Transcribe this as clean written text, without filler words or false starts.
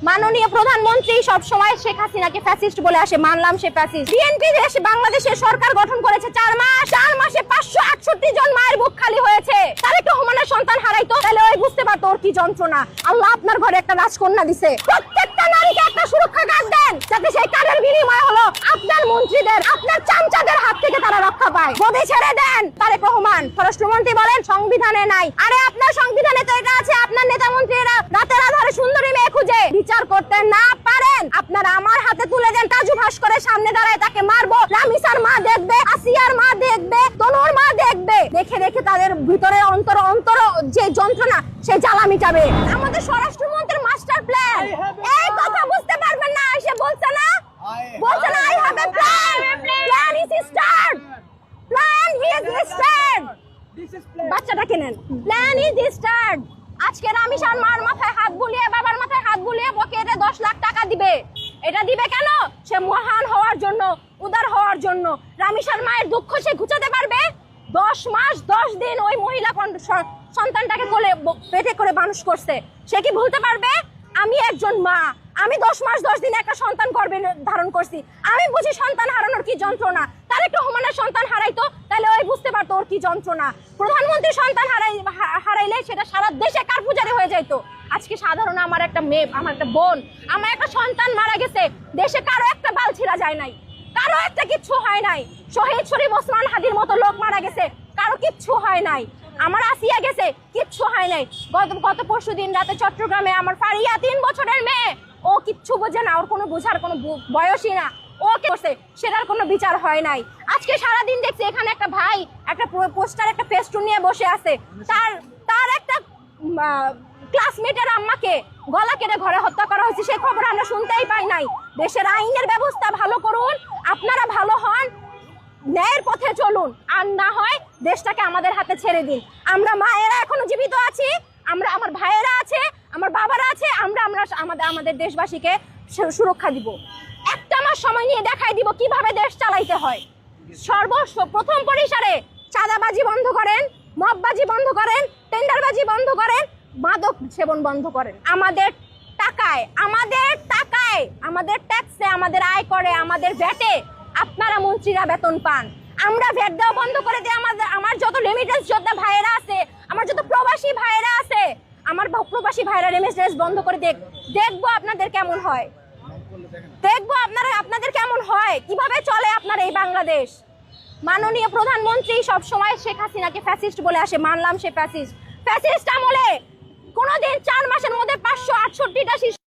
মাননীয় প্রধানমন্ত্রী সব সময় শেখ হাসিনাকে ফ্যাসিস্ট বলে আসে, মানলাম সে ফ্যাসিস্ট। বিএনপি দেশ বাংলাদেশের সরকার গঠন করেছে 4 মাস, 4 মাসে 568 জন মায়ের বুক খালি হয়েছে। তারেক রহমানের সন্তান হারাইতো, তাহলে ওই বুঝতে পারতো ওর কি যন্ত্রণা। আল্লাহ আপনার ঘরে একটা রাজকন্যা দিছে, প্রত্যেকটা নারীকে একটা সুরক্ষা কার্ড দেন, যাতে সেই কার্ডের বিনিময় হলো আপনার মন্ত্রীদের, আপনার চামচাদের হাত থেকে তারা রক্ষা পায়। গদি ছেড়ে দেন। তারেক রহমান স্বরাষ্ট্রমন্ত্রী বলেন সংবিধানে নাই। আরে আপনার সংবিধানে তো এটা আছে, আপনার নেতা মন্ত্রীরা রাতের আধারে সুন্দরী মেয়ে খুঁজে বিচার করতে না পারেন, আপনারা আমার হাতে তুলে দেন। তাজু ভাস্করের সামনে দাঁড়ায় তাকে মারবো, রামিসার মা দেখবে, আসিয়ার মা দেখবে, তনুর মা দেখবে, দেখে দেখে তাদের ভিতরে অন্তর যে যন্ত্রণা সে জ্বালা মিটাবে। আমাদের স্বরাষ্ট্রমন্ত্রীর মাস্টার প্ল্যান, এই কথা বুঝতে পারবেন না, সে বলছে না I have a plan, plan is start, plan is start. বাচ্চাটা কেনেন, প্ল্যান ইজ স্টার্ট। আজকে রামিসার মার মাথায় হাত বুলিয়ে, বাবার মাথায় হাত বুলিয়ে বকে 10 লাখ টাকা দিবে। এটা দিবে কেন? সে মহান হওয়ার জন্য, উদার হওয়ার জন্য। রামিসার মায়ের দুঃখ সে ঘুচাতে পারবে। 10 মাস 10 দিন ওই মহিলা সন্তানটাকে কোলে পেটে করে মানুষ করছে, সে কি ভুলতে পারবে? আমি একজন মা, আমি 10 মাস 10 দিন একটা সন্তান গর্ভে ধারণ করছি, আমি বুঝি সন্তান হারানোর কি যন্ত্রণা। তারেক রহমানের সন্তান হারাইতো, তাহলে ওই বুঝতে পারতো ওর কি যন্ত্রণা। প্রধানমন্ত্রী সন্তান হারাইলে সেটা সারা দেশে কারপুজারি হয়ে যাইতো। আজকে সাধারণ আমার একটা মেয়ে, আমার একটা বোন, আমার একটা সন্তান মারা গেছে, দেশে কারো একটা বাল ছিঁড়া যায় নাই, কারো একটা কিচ্ছু হয় নাই। শহীদ শরীফ ওসমান হাদির মতো লোক মারা গেছে, কারো কিচ্ছু হয় নাই। আমার আসিয়া গেছে, কিচ্ছু হয় নাই। গত পরশু দিন রাতে চট্টগ্রামে আমার ফারিয়া 3 বছরের মেয়ে, ও কিচ্ছু বোঝে না, ওর কোনো বোঝার কোনো বয়সই না, ওকে করছে, সেটার কোনো বিচার হয় নাই। আজকে সারাদিন দেখছি এখানে একটা ভাই একটা পোস্টার, একটা ফেস্টুন নিয়ে বসে আছে, তার একটা ক্লাসমেটের আম্মাকে গলা কেটে ঘরে হত্যা করা হয়েছে, সেই খবর আমরা শুনতেই পাই নাই। দেশের আইনের ব্যবস্থা ভালো করুন, আপনারা ভালো হন, ন্যায়ের পথে চলুন, আর না হয় দেশটাকে আমাদের হাতে ছেড়ে দিন। আমরা মায়েরা এখনো জীবিত আছি, আমার ভাইয়েরা আছে, আমার বাবারা আছে, আমরা আমাদের দেশবাসীকে সুরক্ষা দিব। একটা মাস সময় নিয়ে দেখাই দিব কিভাবে দেশ চালাইতে হয়। প্রথম পরিসরে চাঁদাবাজি বন্ধ করেন, মববাজি বন্ধ করেন, টেন্ডারবাজি বন্ধ করেন, মাদক সেবন বন্ধ করেন। আমাদের টাকায়, আমাদের ট্যাক্সে, আমাদের আয় করে, আমাদের ভ্যাটে আপনারা মন্ত্রীরা বেতন পান। আমরা ভ্যাট দেওয়া বন্ধ করে দিই। আমার যত রেমিটেন্স যোদ্ধা ভাইয়েরা আছে, আমার যত প্রবাসী ভাইয়েরা আছে, আমার প্রবাসী ভাইয়েরা রেমিটেন্স বন্ধ করে দেখবো আপনাদের কেমন হয়, দেখবো আপনাদের কেমন হয়, কিভাবে চলে আপনার এই বাংলাদেশ। মাননীয় প্রধানমন্ত্রী সব সময় শেখ হাসিনাকে ফ্যাসিস্ট বলে আসে, মানলাম সে ফ্যাসিস্ট। ফ্যাসিস্ট আমলে কোনোদিন 4 মাসের মধ্যে 568টা শিশু